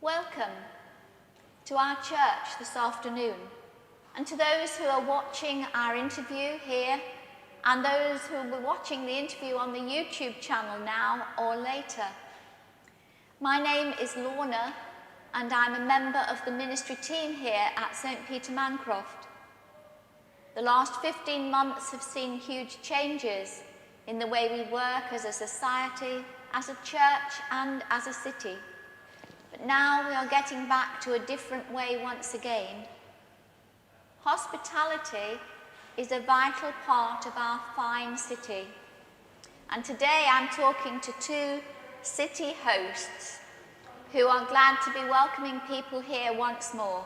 Welcome to our church this afternoon, and to those who are watching our interview here and those who will be watching the interview on the YouTube channel now or later. My name is Lorna and I'm a member of the ministry team here at St. Peter Mancroft. The last 15 months have seen huge changes in the way we work as a society, as a church and as a city. But now we are getting back to a different way once again. Hospitality is a vital part of our fine city. And today I'm talking to two city hosts who are glad to be welcoming people here once more.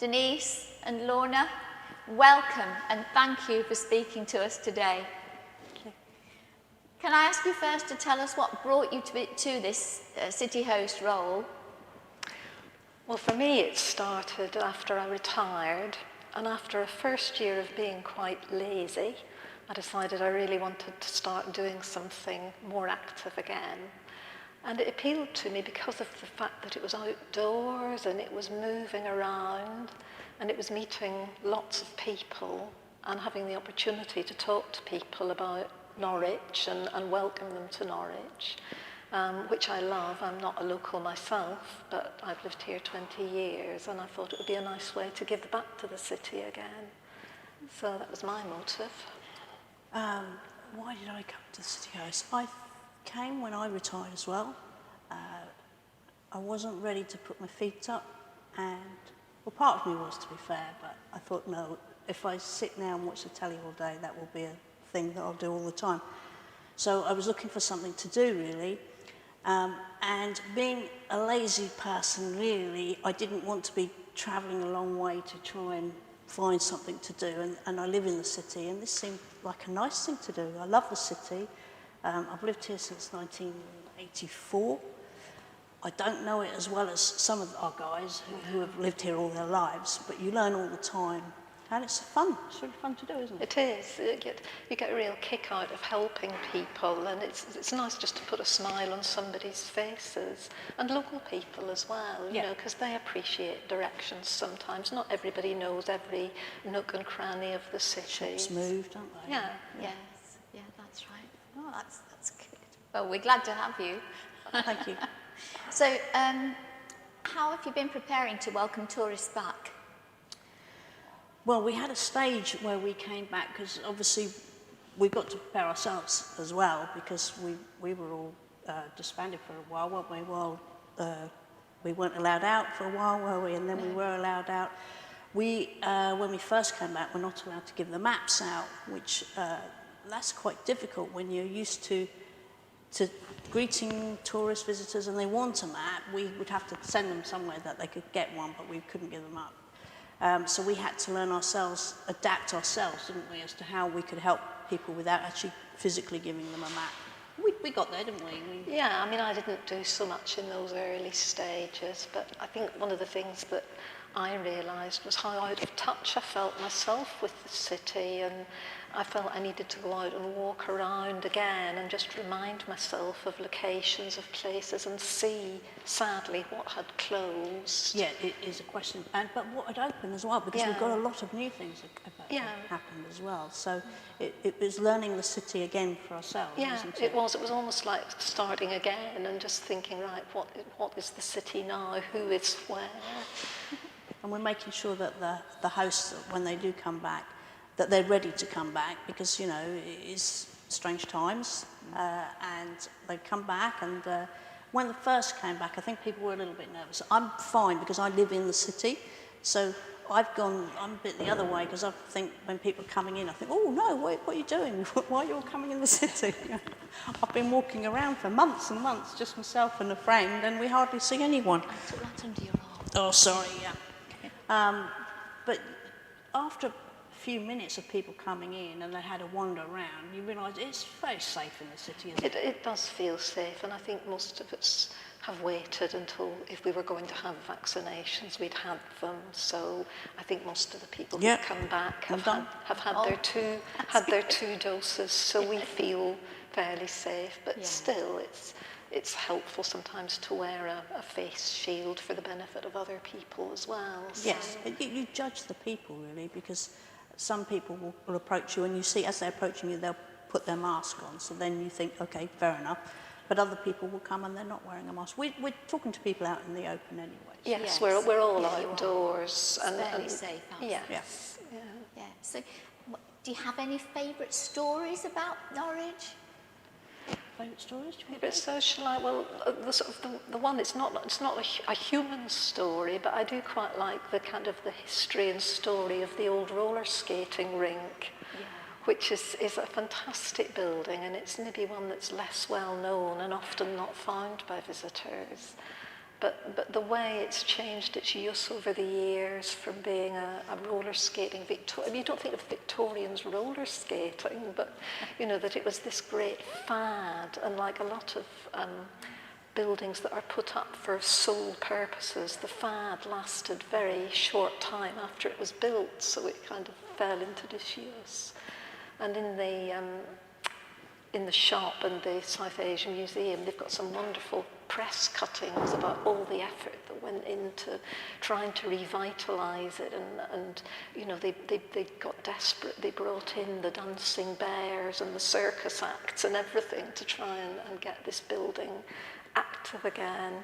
Denise and Lorna, welcome and thank you for speaking to us today. Can I ask you first to tell us what brought you to this city host role? Well, for me, it started after I retired, and after a first year of being quite lazy, I decided I really wanted to start doing something more active again. And it appealed to me because of the fact that it was outdoors and it was moving around and it was meeting lots of people and having the opportunity to talk to people about Norwich and welcome them to Norwich. Which I love. I'm not a local myself, but I've lived here 20 years and I thought it would be a nice way to give back to the city again. So that was my motive. Why did I come to the city host? I came when I retired as well. I wasn't ready to put my feet up, and well, part of me was, to be fair, but I thought, no, if I sit now and watch the telly all day, that will be a thing that I'll do all the time. So I was looking for something to do, really. And being a lazy person, really, I didn't want to be travelling a long way to try and find something to do. And I live in the city, and this seemed like a nice thing to do. I love the city. I've lived here since 1984. I don't know it as well as some of our guys who have lived here all their lives, but you learn all the time. And it's fun. It's really fun to do, isn't it? It is. You get a real kick out of helping people, and it's nice just to put a smile on somebody's faces, and local people as well, you know, because they appreciate directions sometimes. Not everybody knows every nook and cranny of the city. Ships move, don't they? Yeah. Yes, yeah, that's right. Oh, that's good. Well, we're glad to have you. Thank you. So, how have you been preparing to welcome tourists back? Well, we had a stage where we came back because obviously we've got to prepare ourselves as well, because we were all disbanded for a while, weren't we? Well, we weren't allowed out for a while, were we? And then we were allowed out. When we first came back, we're not allowed to give the maps out, which that's quite difficult when you're used to greeting tourist visitors and they want a map. We would have to send them somewhere that they could get one, but we couldn't give them up. So we had to learn ourselves, adapt ourselves, didn't we, as to how we could help people without actually physically giving them a map. We got there, didn't we? Yeah, I mean, I didn't do so much in those early stages, but I think one of the things that I realised was how out of touch I felt myself with the city, and I felt I needed to go out and walk around again and just remind myself of locations, of places, and see, sadly, what had closed. Yeah, it is a question. But what had opened as well, because we've got a lot of new things that happened as well. So it was learning the city again for ourselves, isn't it? It was. It was almost like starting again and just thinking, right, what is the city now? Who is where? And we're making sure that the hosts, when they do come back, that they're ready to come back, because, you know, it is strange times, and they come back, and when they first came back, I think people were a little bit nervous. I'm fine, because I live in the city, so I'm a bit the other way, because I think when people are coming in, I think, oh no, what are you doing? Why are you all coming in the city? I've been walking around for months and months, just myself and a friend, and we hardly see anyone. I took that under your arm. Oh, sorry, but after a few minutes of people coming in and they had a wander around, you realise it's very safe in the city, isn't it? It does feel safe, and I think most of us have waited until, if we were going to have vaccinations, we'd had them. So I think most of the people who come back have had their two doses, so we feel fairly safe. But still, it's helpful sometimes to wear a face shield for the benefit of other people as well. So. Yes, you judge the people really, because some people will approach you and you see as they're approaching you, they'll put their mask on. So then you think, okay, fair enough. But other people will come and they're not wearing a mask. We're talking to people out in the open anyway. Yes, Yes. we're all Yeah, you are. outdoors. It's fairly safe outside. Yes. Yeah. Yeah. So, do you have any favourite stories about Norwich? Favourite stories? Favourite social life? Well, the one, it's not a human story, but I do quite like the kind of the history and story of the old roller skating rink. Which is a fantastic building, and it's maybe one that's less well known and often not found by visitors. But the way it's changed its use over the years from being a roller skating I mean, you don't think of Victorians roller skating, but you know that it was this great fad, and like a lot of buildings that are put up for sole purposes, the fad lasted very short time after it was built, so it kind of fell into disuse. And in the shop and the South Asian Museum, they've got some wonderful press cuttings about all the effort that went into trying to revitalise it. And you know, they got desperate. They brought in the dancing bears and the circus acts and everything to try and get this building active again.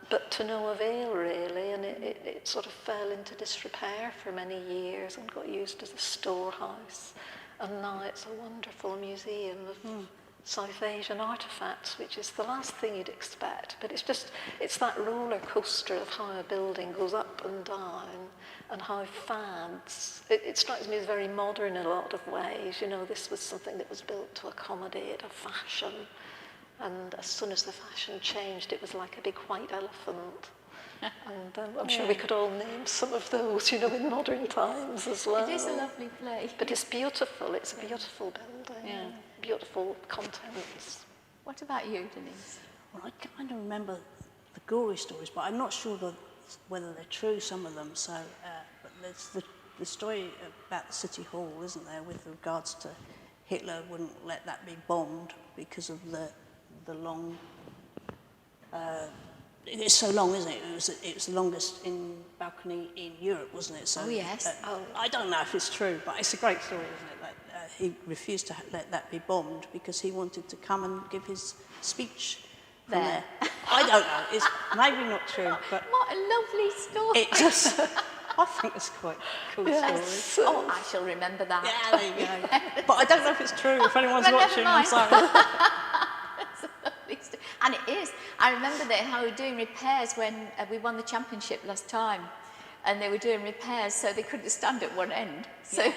But to no avail, really, and it sort of fell into disrepair for many years and got used as a storehouse. And now it's a wonderful museum of South Asian artefacts, which is the last thing you'd expect. But it's that roller coaster of how a building goes up and down, and how fads. It strikes me as very modern in a lot of ways. You know, this was something that was built to accommodate a fashion. And as soon as the fashion changed, it was like a big white elephant. And I'm sure we could all name some of those, you know, in modern times as well. It is a lovely place. But it's beautiful. It's a beautiful building. Yeah. Beautiful contents. What about you, Denise? Well, I kind of remember the gory stories, but I'm not sure whether they're true, some of them. So, but there's the story about the City Hall, isn't there, with regards to Hitler wouldn't let that be bombed because of the long... it's so long, isn't it? It was the longest balcony in Europe, wasn't it? So, Oh, yes. I don't know if it's true, but it's a great story, isn't it? That he refused to let that be bombed because he wanted to come and give his speech from there. I don't know. It's maybe not true, but... What a lovely story. It just... I think it's quite a cool story. Oh, I shall remember that. Yeah, there you go. But I don't know if it's true. If anyone's But never watching, I'm mind. sorry. It's a lovely story. And it is. I remember how we were doing repairs when we won the championship last time. And they were doing repairs, so they couldn't stand at one end. So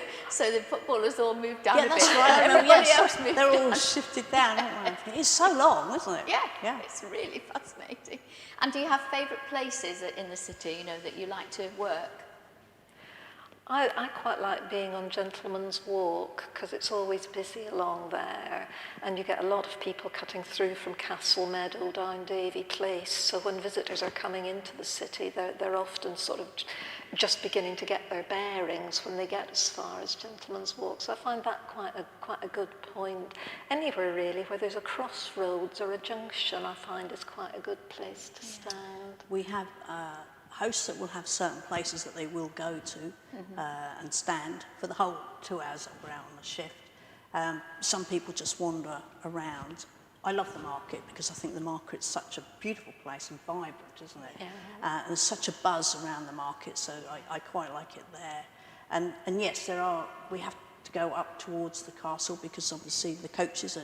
the footballers all moved down Yeah, a that's bit. right. And everybody else moved They're all down. shifted down, aren't they? It's so long, isn't it? Yeah, it's really fascinating. And do you have favourite places in the city, you know, that you like to work? I quite like being on Gentleman's Walk because it's always busy along there, and you get a lot of people cutting through from Castle Meadow down Davy Place. So when visitors are coming into the city, they're often sort of just beginning to get their bearings when they get as far as Gentleman's Walk. So I find that quite a good point. Anywhere really where there's a crossroads or a junction, I find is quite a good place to stand. We have hosts that will have certain places that they will go to and stand for the whole 2 hours that we're out on the shift. Some people just wander around. I love the market because I think the market's such a beautiful place and vibrant, isn't it? Yeah. There's such a buzz around the market, so I quite like it there. And yes, we have to go up towards the castle because obviously the coaches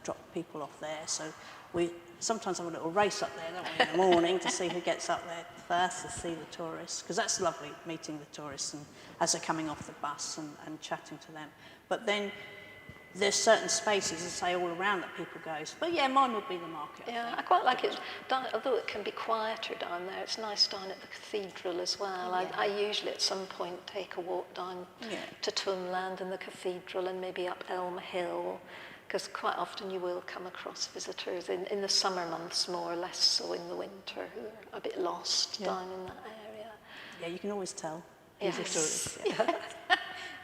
drop people off there, so we sometimes have a little race up there, don't we, in the morning to see who gets up there first to see the tourists, because that's lovely, meeting the tourists and as they're coming off the bus and chatting to them. But then there's certain spaces, as I say, all around that people go. But yeah, mine would be the market. Yeah, I quite like it. Although it can be quieter down there, it's nice down at the cathedral as well. Yeah. I usually at some point take a walk down to Toonland and the cathedral and maybe up Elm Hill, because quite often you will come across visitors in the summer months more, less so in the winter, who are a bit lost down in that area. Yeah, you can always tell. Yes. Who's a tourist.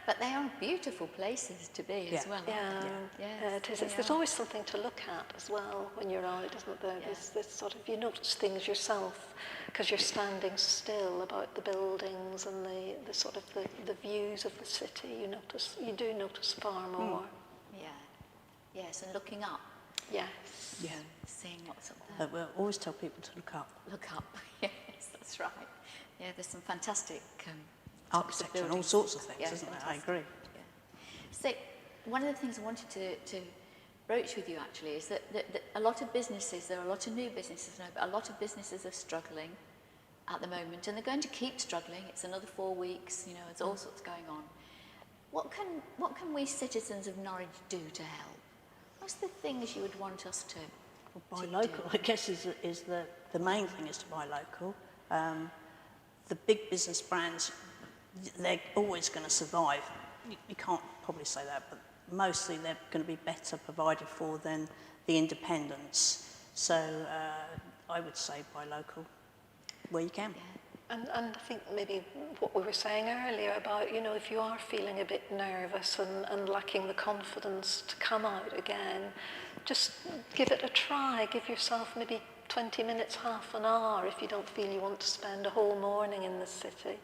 Yeah. But they are beautiful places to be as well, aren't Yeah, they? yeah, it is. There's always something to look at as well when you're out, isn't there? There's this sort of, you notice things yourself because you're standing still about the buildings and the sort of the views of the city. You do notice far more. Yeah. Yes, and looking up, Yes. Yeah. seeing what's up there. We'll always tell people to look up. Look up. Yes, that's right. Yeah, there's some fantastic Architecture and all sorts of things, isn't there? I agree. Yeah. So one of the things I wanted to broach with you actually is that a lot of businesses, there are a lot of new businesses now, but a lot of businesses are struggling at the moment, and they're going to keep struggling. It's another 4 weeks, there's all sorts going on. What can we citizens of Norwich do to help? What's the things you would want us to Buy to local, do? I guess, is the main thing is to buy local. The big business brands, they're always going to survive. You can't probably say that, but mostly they're going to be better provided for than the independents. So I would say buy local where you can. Yeah. And I think maybe what we were saying earlier about, if you are feeling a bit nervous and lacking the confidence to come out again, just give it a try. Give yourself maybe 20 minutes, half an hour if you don't feel you want to spend a whole morning in the city.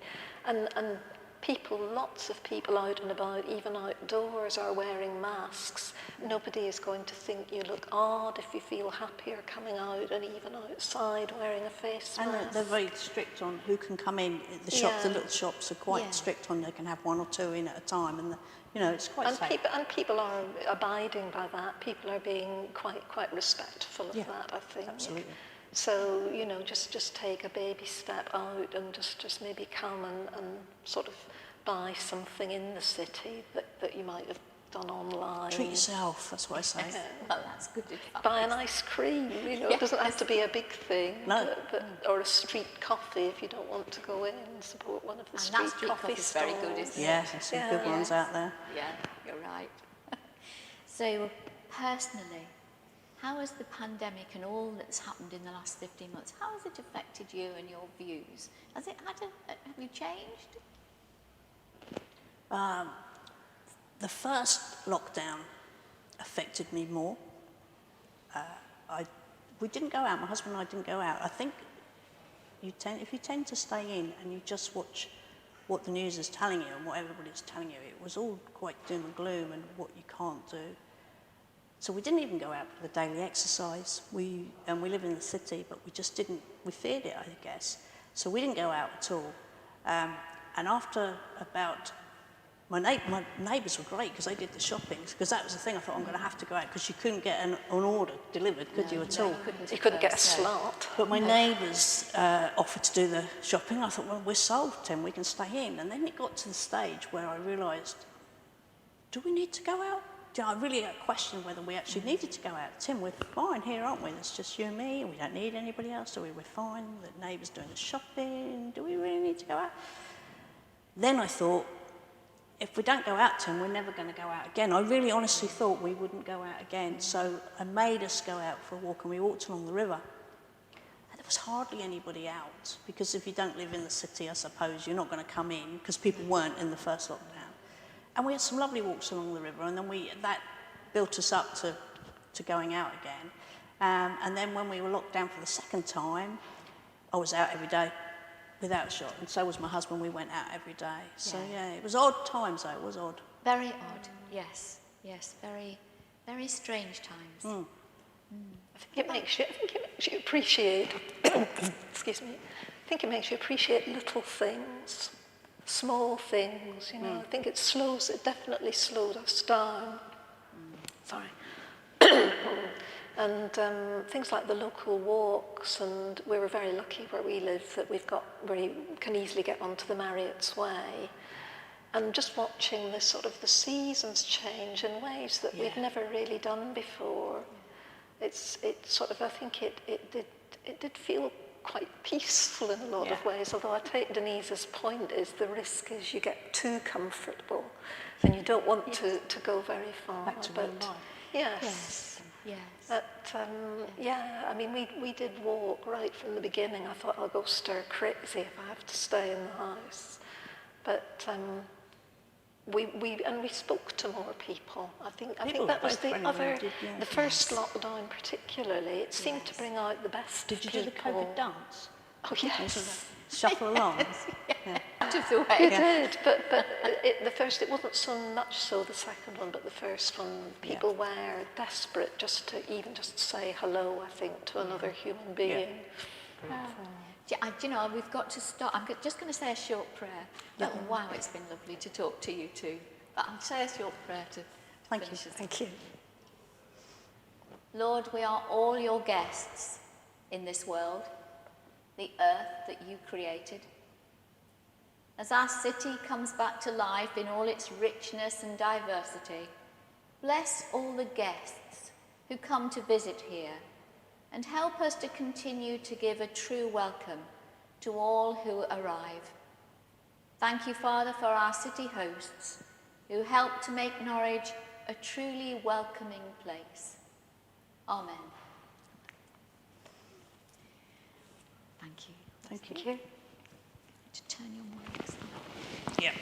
And people, lots of people out and about, even outdoors, are wearing masks. Nobody is going to think you look odd if you feel happier coming out and even outside wearing a face mask. And they're very strict on who can come in. The shops, the little shops are quite Yeah. strict on they can have 1 or 2 in at a time, and it's quite And safe. people are abiding by that. People are being quite respectful of that, I think. Absolutely. So, just take a baby step out and just maybe come and sort of buy something in the city that you might have done online. Treat yourself, that's what I say. Well, that's good advice. Buy an ice cream, it doesn't have to be a big thing. No. Or a street coffee if you don't want to go in, support one of the And street that street coffee coffee's stalls. very good, isn't it? Yes, there's some good ones out there. Yeah, you're right. So, personally, how has the pandemic and all that's happened in the last 15 months, how has it affected you and your views? Have you changed? The first lockdown affected me more. We didn't go out, my husband and I didn't go out. I think if you tend to stay in and you just watch what the news is telling you and what everybody's telling you, it was all quite doom and gloom and what you can't do. So we didn't even go out for the daily exercise. We live in the city, but we feared it, I guess. So we didn't go out at all. And after about, my neighbours were great because they did the shoppings, because that was the thing. I thought, I'm going to have to go out because you couldn't get an order delivered, could you, at all? You couldn't get a slot. But my neighbours offered to do the shopping. I thought, well, we're sold, Tim, we can stay in. And then it got to the stage where I realised, do we need to go out? I really questioned whether we actually needed to go out. Tim, we're fine here, aren't we? It's just you and me. We don't need anybody else, do we? We're fine. The neighbour's doing the shopping. Do we really need to go out? Then I thought, if we don't go out, Tim, we're never going to go out again. I really honestly thought we wouldn't go out again. So I made us go out for a walk, and we walked along the river. And there was hardly anybody out, because if you don't live in the city, I suppose, you're not going to come in, because people weren't in the first lockdown. And we had some lovely walks along the river, and then that built us up to going out again. And then when we were locked down for the second time, I was out every day without a shot, and so was my husband. We went out every day. So yeah, it was odd times though, it was odd. Very odd, yes, very, very strange times. I think it makes you appreciate, excuse me, I think it makes you appreciate little things, small things, I think it definitely slows us down. Sorry. And things like the local walks, and we were very lucky where we live that we can easily get onto the Marriott's Way, and just watching the seasons change in ways that we'd never really done before. I think it did feel quite peaceful in a lot of ways, although I take Denise's point is the risk is you get too comfortable and you don't want to go very far. Back to real life. Yes. Yes. But I mean, we did walk right from the beginning. I thought I'll go stir crazy if I have to stay in the house. But we spoke to more people. I think People that were was both the friendly, other, yeah. the first lockdown particularly. It seemed to bring out the best Did you people. do the COVID dance? Oh yes. Shuffle along. Yeah. Out of the way. You did, but the first, it wasn't so much so the second one, but the first one, people were desperate just to say hello, I think, to another human being. Do you know, we've got to start. I'm just going to say a short prayer. Yeah. Oh, wow, it's been lovely to talk to you too. But I'll say a short prayer to finish us. Thank you. Lord, we are all your guests in this world, the earth that you created. As our city comes back to life in all its richness and diversity, bless all the guests who come to visit here and help us to continue to give a true welcome to all who arrive. Thank you, Father, for our city hosts who help to make Norwich a truly welcoming place. Amen. Thank you. Thank you. Thank you. To turn your mics. Yeah.